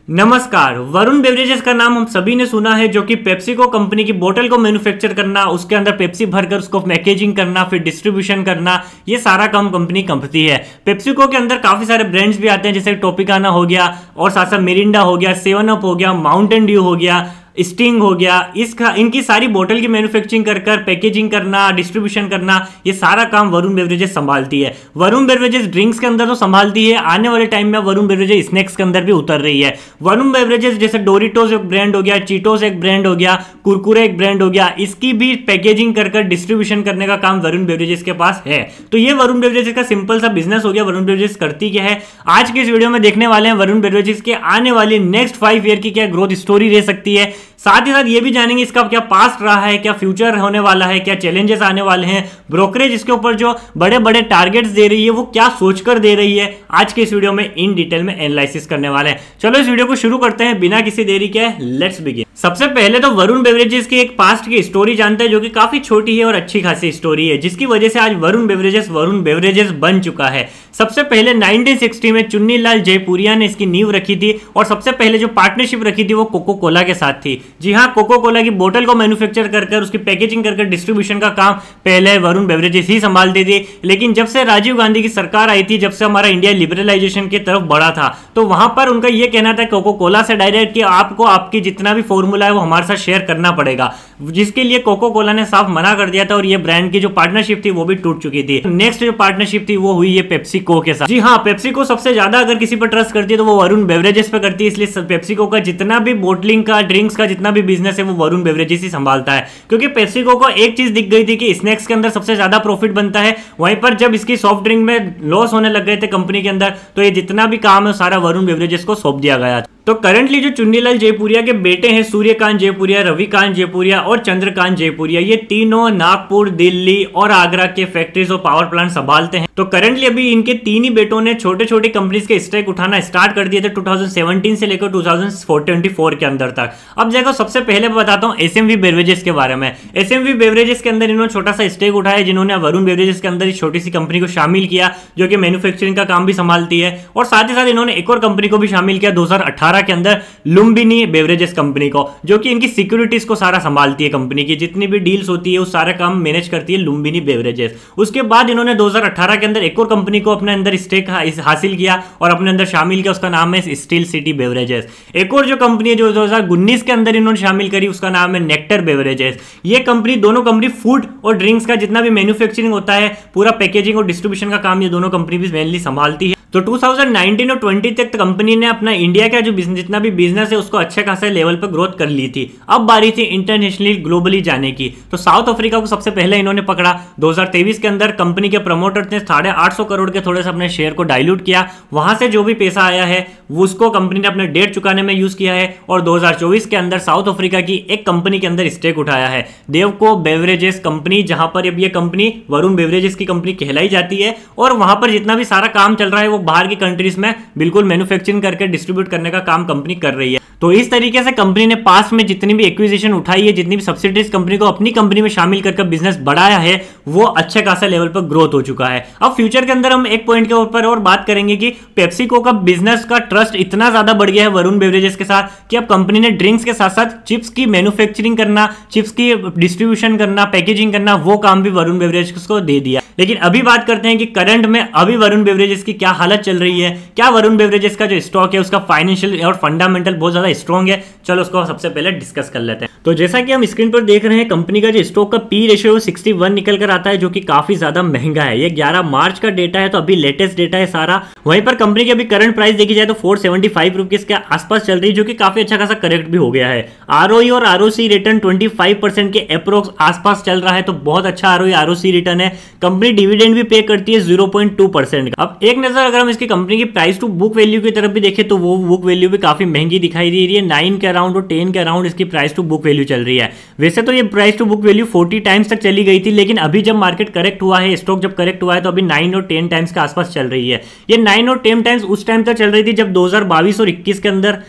नमस्कार। वरुण बेवरेजेस का नाम हम सभी ने सुना है, जो कि पेप्सिको कंपनी की बोतल को मैन्युफैक्चर करना, उसके अंदर पेप्सी भरकर उसको पैकेजिंग करना, फिर डिस्ट्रीब्यूशन करना, ये सारा काम कंपनी करती है। पेप्सिको के अंदर काफी सारे ब्रांड्स भी आते हैं, जैसे टॉपिकाना हो गया और साथ साथ मिरिंडा हो गया, 7 अप हो गया, माउंटेन ड्यू हो गया, स्टिंग हो गया। इनकी सारी बोतल की मैन्युफैक्चरिंग कर पैकेजिंग करना, डिस्ट्रीब्यूशन करना, ये सारा काम वरुण बेवरेजेस संभालती है। वरुण बेवरेजेस ड्रिंक्स के अंदर तो संभालती है, आने वाले टाइम में वरुण बेवरेजेस स्नैक्स के अंदर भी उतर रही है। वरुण बेवरेजेस जैसे डोरिटोस एक ब्रांड हो गया, चीटोस एक ब्रांड हो गया, कुरकुरे एक ब्रांड हो गया, इसकी भी पैकेजिंग कर डिस्ट्रीब्यूशन करने का काम वरुण बेवरेजेस के पास है। तो ये वरुण बेवरेजेस का सिंपल सा बिजनेस हो गया। वरुण बेवरेजेस करती क्या है, आज के इस वीडियो में देखने वाले हैं। वरुण बेवरेजेस के आने वाली नेक्स्ट 5 ईयर की क्या ग्रोथ स्टोरी रह सकती है, साथ ही साथ ये भी जानेंगे इसका क्या पास्ट रहा है, क्या फ्यूचर होने वाला है, क्या चैलेंजेस आने वाले हैं, ब्रोकरेज इसके ऊपर जो बड़े बड़े टारगेट्स दे रही है वो क्या सोचकर दे रही है। आज के इस वीडियो में इन डिटेल में एनालिसिस करने वाले हैं। चलो इस वीडियो को शुरू करते हैं बिना किसी देरी के। Let's begin. सबसे पहले तो वरुण बेवरेजेस की एक पास्ट की स्टोरी जानते हैं, जो कि काफी छोटी है और अच्छी खासी स्टोरी है, जिसकी वजह से आज वरुण बेवरेजेस बन चुका है। सबसे पहले 1960 में चुन्नीलाल जयपुरिया ने इसकी नींव रखी थी और सबसे पहले जो पार्टनरशिप रखी थी वो कोको कोला के साथ थी। जी हाँ, कोको कोला की बोतल को मैन्युफैक्चर कर उसकी पैकेजिंग कर डिस्ट्रीब्यूशन का काम पहले वरुण बेवरेजेस ही संभालती थी। लेकिन जब से राजीव गांधी की सरकार आई थी, जब से हमारा इंडिया लिबरलाइजेशन की तरफ बढ़ा था, तो वहां पर उनका यह कहना था कोको कोला से डायरेक्ट कि आपको आपकी जितना भी फॉर्मूला है वो हमारे साथ शेयर करना पड़ेगा, जिसके लिए कोको कोला ने साफ मना कर दिया था और ये ब्रांड की जो पार्टनरशिप थी वो भी टूट चुकी थी। नेक्स्ट जो पार्टनरशिप थी वो हुई है पेप्सिको के साथ। जी हाँ, पेप्सिको सबसे ज्यादा अगर किसी पर ट्रस्ट करती है तो वो वरुण बेवरेजेस पे करती है, इसलिए पेप्सिको का जितना भी बोटलिंग का, ड्रिंक्स का जितना भी बिजनेस है वो वरुण बेवरेजेस ही संभालता है। क्योंकि पेप्सिको को एक चीज दिख गई थी कि स्नैक्स के अंदर सबसे ज्यादा प्रॉफिट बनता है, वहीं पर जब इसकी सॉफ्ट ड्रिंक में लॉस होने लग गए थे कंपनी के अंदर, तो ये जितना भी काम है सारा वरुण बेवरेजेस को सौंप दिया गया। तो करंटली जो चुन्नीलाल जयपुरिया के बेटे हैं, सूर्यकांत जयपुरिया, रविकांत जयपुरिया और चंद्रकांत जयपुरिया, ये तीनों नागपुर, दिल्ली और आगरा के फैक्ट्रीज और पावर प्लांट संभालते हैं। तो करंटली अभी इनके तीन ही बेटों ने छोटे छोटे कंपनीज के स्टेक उठाना स्टार्ट कर दिए थे 2017 से लेकर 2024 के अंदर तक। अब देखो, सबसे पहले बताता हूँ एसएमवी बेवरेजेस के बारे में। एसएमवी बेवरेजेस के अंदर इन्होंने छोटा सा स्टेक उठाया, जिन्होंने वरुण बेवरेजेस के अंदर इस छोटी सी कंपनी को शामिल किया, जो कि मैन्युफैक्चरिंग का काम भी संभालती है। और साथ ही साथ इन्होंने एक और कंपनी को भी शामिल किया 2018 के अंदर, लुम्बिनी बेवरेजेस कंपनी को, जो कि इनकी सिक्योरिटीज को सारा संभालती है। कंपनी की जितनी भी डील्स होती है उस सारा काम मैनेज करती है लुम्बिनी बेवरेजेस। उसके बाद इन्होंने 2018 के अंदर एक और कंपनी को अपने अंदर स्टेक हासिल किया और अपने अंदर शामिल किया, उसका नाम है स्टील सिटी बेवरेजेस। एक और जो कंपनी है जो 2019 के अंदर इन्होंने शामिल करी, उसका नाम है नेक्टर बेवरेजेस। ये कंपनी, दोनों कंपनी फूड और ड्रिंक्स का जितना भी मैन्युफैक्चरिंग होता है, पूरा पैकेजिंग और डिस्ट्रीब्यूशन का काम ये दोनों कंपनी भी मेनली संभालती है। तो 2019 और 20 तक कंपनी ने अपना इंडिया का जो जितना भी बिजनेस है उसको अच्छे खासे लेवल पर ग्रोथ कर ली थी। अब बारी थी इंटरनेशनली ग्लोबली जाने की। तो साउथ अफ्रीका को सबसे पहले इन्होंने पकड़ा। 2023 के अंदर कंपनी के प्रमोटर्स ने 850 करोड़ के थोड़े से अपने शेयर को डाइल्यूट किया। वहां से जो भी पैसा आया है वो उसको कंपनी ने अपने डेट चुकाने में यूज किया है। और 2024 के अंदर साउथ अफ्रीका की एक कंपनी के अंदर स्टेक उठाया है, देवको बेवरेजेस कंपनी, जहां पर अब ये कंपनी वरुण बेवरेजेस की कंपनी कहलाई जाती है। और वहां पर जितना भी सारा काम चल रहा है वो बाहर की कंट्रीज में बिल्कुल मैन्युफैक्चरिंग करके डिस्ट्रीब्यूट करने का काम कंपनी कर रही है। तो इस तरीके से कंपनी ने पास में जितनी भी एक्विजिशन उठाई है, जितनी भी सब्सिडीज कंपनी को अपनी कंपनी में शामिल करके बिजनेस बढ़ाया है, वो अच्छे खासा लेवल पर ग्रोथ हो चुका है। अब फ्यूचर के अंदर हम एक पॉइंट के ऊपर और बात करेंगे कि पेप्सिको का बिजनेस का ट्रस्ट इतना ज्यादा बढ़ गया है वरुण बेवरेजेस के साथ कि अब कंपनी ने ड्रिंक्स के साथ साथ चिप्स की मैन्युफैक्चरिंग करना, चिप्स की डिस्ट्रीब्यूशन करना, पैकेजिंग करना, वो काम भी वरुण बेवरेजेस को दे दिया। लेकिन अभी बात करते हैं कि करंट में अभी वरुण बेवरेजेस की क्या हालत चल रही है, क्या वरुण बेवरेजेस का जो स्टॉक है उसका फाइनेंशियल और फंडामेंटल बहुत ज्यादा स्ट्रॉन्ग है। चलो उसको सबसे पहले डिस्कस कर लेते हैं। तो जैसा कि हम स्क्रीन पर देख रहे हैं, कंपनी का जो स्टॉक का पी रेशियो 61 निकल कर आता है, जो कि काफी ज्यादा महंगा है। ये 11 मार्च का डेटा है, तो अभी लेटेस्ट डेटा है सारा। वहीं पर कंपनी की अभी करंट प्राइस देखी जाए तो 475 रुपीज के आसपास चल रही है, जो कि काफी अच्छा खासा करेक्ट भी हो गया है। आरओई और आरओसी रिटर्न 25% के अप्रोक्स आसपास चल रहा है, तो बहुत अच्छा आरओई आरओसी रिटर्न है। कंपनी डिविडेंड भी पे करती है 0.2% का। अब एक नजर अगर हम इसकी कंपनी की प्राइस टू बुक वैल्यू की तरफ भी देखें तो वो बुक वैल्यू भी काफी महंगी दिखाई दे रही है। 9 के अराउंड और 10 के अराउंड इसकी प्राइस टू बुक वैल्यू चल रही है। वैसे तो ये price to book value 40 times तक चली गई थी, लेकिन अभी जब मार्केट करेक्ट हुआ है, स्टॉक जब करेक्ट हुआ है, तो अभी 9 और 10 टाइम्स के आसपास चल रही है। ये 9 और 10 टाइम्स उस टाइम तक चल रही थी जब 2022 और 21 के अंदर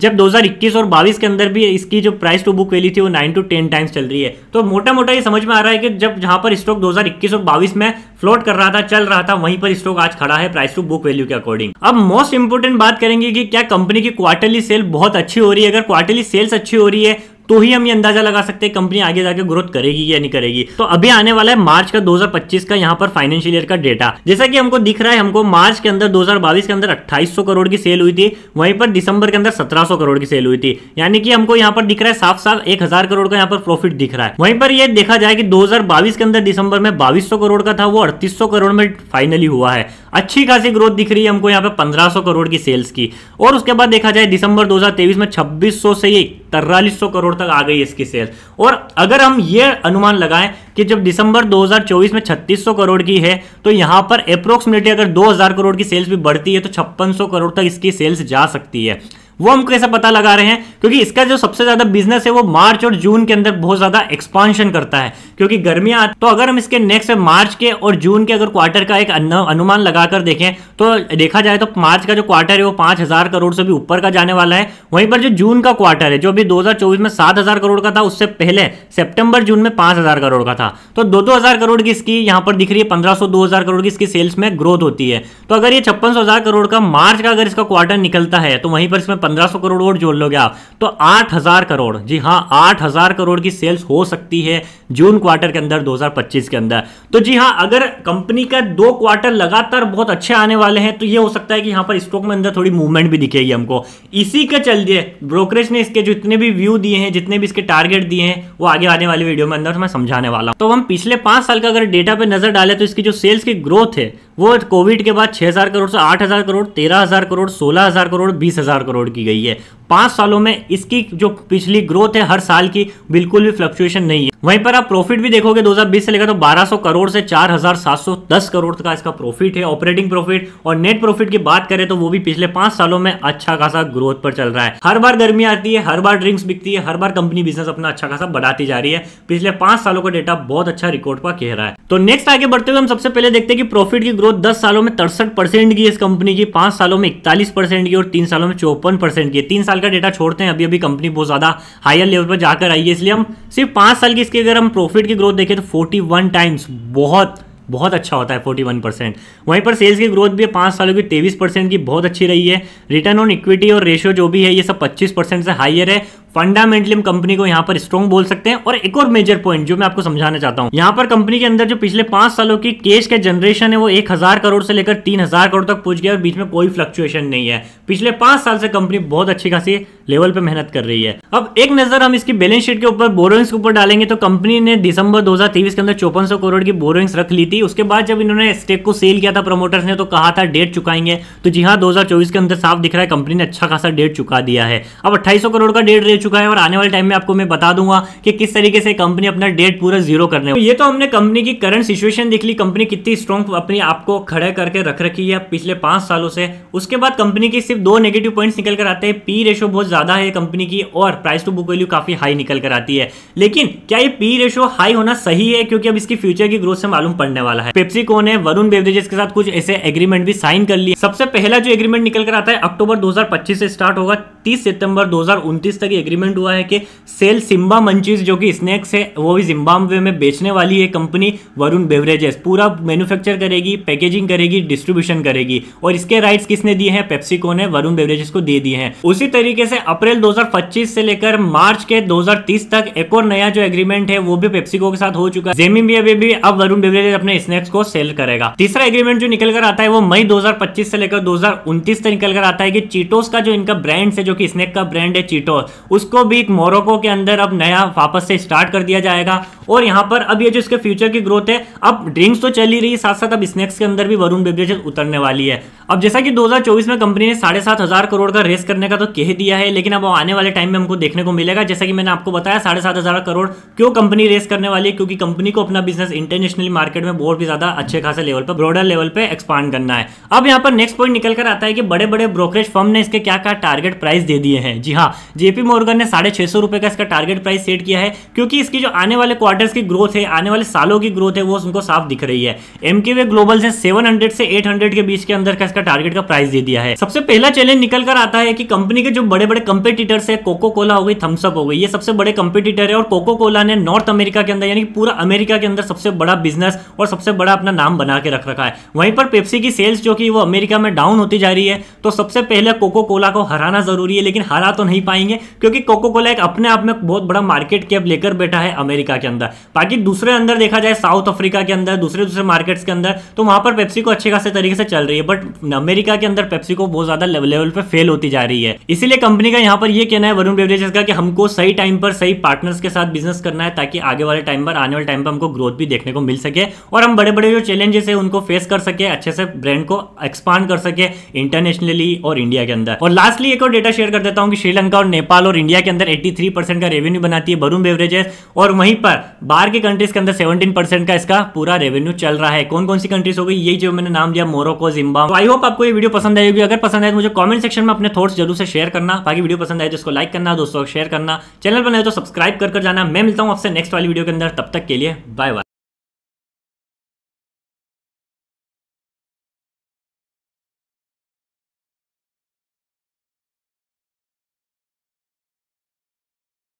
जब 2021 और 22 के अंदर भी इसकी जो प्राइस टू बुक वैल्यू थी वो 9 to 10 टाइम्स चल रही है। तो मोटा मोटा ये समझ में आ रहा है कि जब जहां पर स्टॉक 2021 और 22 में फ्लोट कर रहा था, चल रहा था, वहीं पर स्टॉक आज खड़ा है प्राइस टू बुक वैल्यू के अकॉर्डिंग। अब मोस्ट इंपोर्टेंट बात करेंगे कि क्या कंपनी की क्वार्टरली सेल बहुत अच्छी हो रही है। अगर क्वार्टरली सेल्स अच्छी हो रही है तो ही हम ये अंदाजा लगा सकते हैं कंपनी आगे जाके ग्रोथ करेगी या नहीं करेगी। तो अभी आने वाला है मार्च का 2025 का यहाँ पर फाइनेंशियल ईयर का डेटा। जैसा कि हमको दिख रहा है, हमको मार्च के अंदर 2022 के अंदर 2800 करोड़ की सेल हुई थी, वहीं पर दिसंबर के अंदर 1700 करोड़ की सेल हुई थी। यानी कि हमको यहाँ पर दिख रहा है साफ साफ 1000 करोड़ का यहाँ पर प्रॉफिट दिख रहा है। वहीं पर यह देखा जाए कि 2022 के अंदर दिसंबर में 2200 करोड़ का था, वो 3800 करोड़ में फाइनली हुआ है। अच्छी खासी ग्रोथ दिख रही है हमको यहाँ पे 1500 करोड़ की सेल्स की। और उसके बाद देखा जाए दिसंबर 2023 में 2600 से ये 4300 करोड़ तक आ गई इसकी सेल। और अगर हम ये अनुमान लगाएं कि जब दिसंबर 2024 में 3600 करोड़ की है, तो यहां पर अप्रोक्सीमेटली अगर 2000 करोड़ की सेल्स भी बढ़ती है तो 5600 करोड़ तक इसकी सेल्स जा सकती है। वो हम कैसे पता लगा रहे हैं, क्योंकि इसका जो सबसे ज्यादा बिजनेस है वो मार्च और जून के अंदर बहुत ज्यादा एक्सपांशन करता है, क्योंकि गर्मियां। तो अगर हम इसके नेक्स्ट मार्च के और जून के अगर क्वार्टर का एक अनुमान लगाकर देखें तो देखा जाए तो मार्च का जो क्वार्टर है वो 5000 करोड़ से भी ऊपर का जाने वाला है। वहीं पर जो जून का क्वार्टर है, जो अभी 2024 में 7000 करोड़ का था, उससे पहले सितंबर जून में 5000 करोड़ का था। तो 2000 करोड़ की इसकी यहां पर दिख रही है, 1500 2000 करोड़ की इसकी सेल्स में ग्रोथ होती है। तो अगर ये 56,000 करोड़ का मार्च का अगर इसका क्वार्टर निकलता है तो वहीं पर इसमें 1500 करोड़ और जोड़ लोगे आप तो 8000 करोड़, जी हां 8000 करोड़ की सेल्स हो सकती है जून क्वार्टर के अंदर 2025 के अंदर। तो जी हां, अगर कंपनी का 2 क्वार्टर लगातार बहुत अच्छे आने वाले हैं तो ये हो सकता है कि यहां पर स्टॉक में अंदर थोड़ी मूवमेंट भी दिखेगी हमको। इसी के चलते ब्रोकरेज ने इसके जितने भी व्यू दिए हैं, जितने भी इसके टारगेट दिए हैं, वो आगे आने वाली वीडियो में अंदर मैं समझाने वाला हूं। तो हम पिछले 5 साल का अगर डेटा पे नजर डालें तो इसकी जो सेल्स की ग्रोथ है वो कोविड के बाद 6000 करोड़ से 8000 करोड़, 13000 करोड़, 16000 करोड़, 20000 करोड़ की गई है। 5 सालों में इसकी जो पिछली ग्रोथ है हर साल की बिल्कुल भी फ्लक्चुएशन नहीं है। वहीं पर आप प्रॉफिट भी देखोगे 2020 से लेकर तो 1200 करोड़ से 4710 करोड़ का इसका प्रॉफिट है, ऑपरेटिंग प्रॉफिट। और नेट प्रॉफिट की बात करें तो वो भी पिछले 5 सालों में अच्छा खासा ग्रोथ पर चल रहा है। हर बार गर्मी आती है, हर बार ड्रिंक्स बिकती है, हर बार कंपनी बिजनेस अपना अच्छा खासा बढ़ाती जा रही है। पिछले 5 सालों का डेटा बहुत अच्छा रिकॉर्ड पर कह रहा है। तो नेक्स्ट आगे बढ़ते हुए हम सबसे पहले देखते हैं कि प्रॉफिट की ग्रोथ 10 सालों में 63% की इस कंपनी की, 5 सालों में 41% की और 3 सालों में 54% की। 3 साल का डेटा छोड़ते हैं, अभी कंपनी बहुत ज्यादा हायर लेवल पर जाकर आई है, इसलिए हम सिर्फ 5 साल की इसकी अगर हम प्रॉफिट की ग्रोथ देखें तो 41 टाइम्स बहुत अच्छा होता है, 41%। वहीं पर सेल्स की ग्रोथ भी 5 सालों की 23% की बहुत अच्छी रही है। रिटर्न ऑन इक्विटी और रेशियो जो भी है ये सब 25% से हायर है। फंडामेंटली हम कंपनी को यहां पर स्ट्रॉन्ग बोल सकते हैं। और एक और मेजर पॉइंट जो मैं आपको समझाना चाहता हूं, यहां पर कंपनी के अंदर जो पिछले 5 सालों की कैश के जनरेशन है वो 1000 करोड़ से लेकर 3000 करोड़ तक पहुंच गया और बीच में कोई फ्लक्चुएशन नहीं है। पिछले 5 साल से कंपनी बहुत अच्छी खासी लेवल पे मेहनत कर रही है। अब एक नजर हम इसकी बैलेंस शीट के ऊपर बोरोइंग्स के ऊपर डालेंगे तो कंपनी ने दिसंबर 2023 के अंदर 5400 करोड़ की बोरोइंग्स रख ली थी। उसके बाद जब इन्होंने स्टेक को सेल किया था प्रमोटर्स ने तो कहा था डेट चुकाएंगे, तो जी हाँ 2024 के अंदर साफ दिख रहा है कंपनी ने अच्छा खासा डेट चुका दिया है। अब 2800 करोड़ का डेट रह चुका है और आने वाले टाइम में आपको मैं बता दूंगा कि किस तरीके से कंपनी अपना डेट पूरा जीरो करने। तो ये तो हमने कंपनी की करंट सिचुएशन देख ली, कंपनी कितनी स्ट्रॉन्ग अपनी आपको खड़े करके रख रखी है पिछले 5 सालों से। उसके बाद कंपनी की सिर्फ 2 नेगेटिव पॉइंट्स निकल कर आते हैं। पी रेशो बहुत ज्यादा है कंपनी की और प्राइस टू बुक वैल्यू काफी हाई निकल कर आती है। लेकिन क्या ये पी रेशो हाई होना सही है, क्योंकि अब इसकी फ्यूचर की ग्रोथ से मालूम पड़ने वाला है। पेप्सिको ने वरुण बेवरेजेस के साथ कुछ ऐसे एग्रीमेंट भी साइन कर लिए। सबसे पहला जो एग्रीमेंट निकल कर आता है अक्टूबर 2025 से स्टार्ट होगा, 30 सितंबर 2029 तक एग्रीमेंट हुआ है कि सेल सिम्बा मंचीज जो कि स्नैक्स है वो भी जिम्बाब्वे में बेचने वाली है कंपनी वरुण बेवरेजेस। पूरा मैन्युफैक्चर करेगी, पैकेजिंग करेगी, डिस्ट्रीब्यूशन करेगी। और इसके राइट्स किसने दिए हैं? पेप्सिको ने वरुण बेवरेजेस को दे दिए हैं। उसी तरीके से अप्रैल 2025 से लेकर मार्च के 2030 तक एक और नया जो एग्रीमेंट है वो भी पेप्सिको के साथ हो चुका है। ज़ेमिबिया में भी अब वरुण बेवरेजेस अपने स्नैक्स को सेल करेगा। तीसरा एग्रीमेंट जो निकल कर आता है वो मई 2025 से लेकर 2029 तक निकल कर आता है कि चीटोस का जो इनका ब्रांड है, जो कि स्नैक का ब्रांड है चीटोस, उसको भी मोरक्को के अंदर अब नया वापस से स्टार्ट कर दिया जाएगा। और यहां पर अब ये जो इसके फ्यूचर की ग्रोथ है, अब ड्रिंक्स तो चल ही रही है, साथ साथ अब स्नैक्स के अंदर भी वरुण बेवरेजेस उतरने वाली है। अब जैसा कि 2024 में कंपनी ने 7,500 करोड़ का रेस करने का तो कह दिया है, लेकिन अब आने वाले टाइम में हमको देखने को मिलेगा। जैसा कि मैंने आपको बताया 7,500 करोड़ क्यों कंपनी रेस करने वाली है, क्योंकि कंपनी को अपना बिजनेस इंटरनेशनल मार्केट में बहुत भी ज्यादा अच्छे खासे लेवल पर, ब्रॉडर लेवल पे एक्सपांड करना है। अब यहाँ पर नेक्स्ट पॉइंट निकल कर आता है कि बड़े बड़े ब्रोकरेज फर्म ने इसके क्या क्या टारगेट प्राइस दे दिए हैं। जी हाँ, जेपी मॉर्गन ने 650 रुपए का इसका टारगेट प्राइस सेट किया है, क्योंकि इसकी जो आने वाले क्वार्टर्स की ग्रोथ है, आने वाले सालों की ग्रोथ है, वो उनको साफ दिख रही है। एमकेवे ग्लोबल से 700 से 800 के बीच के अंदर का इसका टारगेट का प्राइस दे दिया है। सबसे पहला चैलेंज निकल कर आता है कि कंपनी के जो बड़े बड़े बड़े कंपटीटर्स है, कोको कोला हो गई, थम्स अप हो गई, ये सबसे बड़े कंपटीटर है। और कोको कोला ने नॉर्थ अमेरिका के अंदर यानी कि पूरा अमेरिका के अंदर सबसे बड़ा बिजनेस और सबसे बड़ा अपना नाम बना के रख रखा है। वहीं पर पेप्सी की सेल्स जो कि वो अमेरिका में डाउन होती जा रही है, तो सबसे पहले कोको कोला को हराना जरूरी है, लेकिन हरा तो नहीं पाएंगे क्योंकि कोको कोला एक अपने आप में बहुत बड़ा मार्केट कैप लेकर बैठा है अमेरिका के अंदर। बाकी दूसरे अंदर देखा जाए साउथ अफ्रीका के अंदर, दूसरे मार्केट्स के अंदर, तो वहां पर पेप्सी को अच्छे खासे तरीके से चल रही है, बट अमेरिका के अंदर पेप्सी को बहुत ज्यादा लेवल पे फेल होती जा रही है। इसीलिए कंपनी का यहां पर यह कहना है वरुण बेवरेजेस का कि हमको सही टाइम पर सही पार्टनर्स के साथ बिजनेस करना है, ताकि आगे वाले टाइम पर, आने वाले टाइम पर हमको ग्रोथ भी देखने को मिल सके और हम बड़े बड़े जो चैलेंजेस है उनको फेस कर सके, अच्छे से ब्रांड को एक्सपांड कर सके इंटरनेशनली और इंडिया के अंदर। और लास्टली एक और डेटा शेयर कर देता हूं कि श्रीलंका और नेपाल और इंडिया के अंदर 83% का रेवेन्यू बनाती है वरुण बेवरेजेस, और वहीं पर बाहर की कंट्रीज के अंदर 17% का इसका पूरा रेवेन्यू चल रहा है। कौन कौन सी कंट्रीज हो गई, ये जो मैंने नाम दिया, मोरक्को, जिम्बाब्वे। आई होप आपको ये वीडियो पसंद आएगी। अगर पसंद आए तो मुझे कमेंट सेक्शन में अपने थॉट्स जरूर से शेयर करना। बाकी वीडियो पसंद आए तो इसको लाइक करना, दोस्तों को शेयर करना, चैनल पर नए तो सब्सक्राइब कर जाना। मैं मिलता हूं आपसे नेक्स्ट वाली वीडियो के अंदर, तब तक के लिए बाय बाय।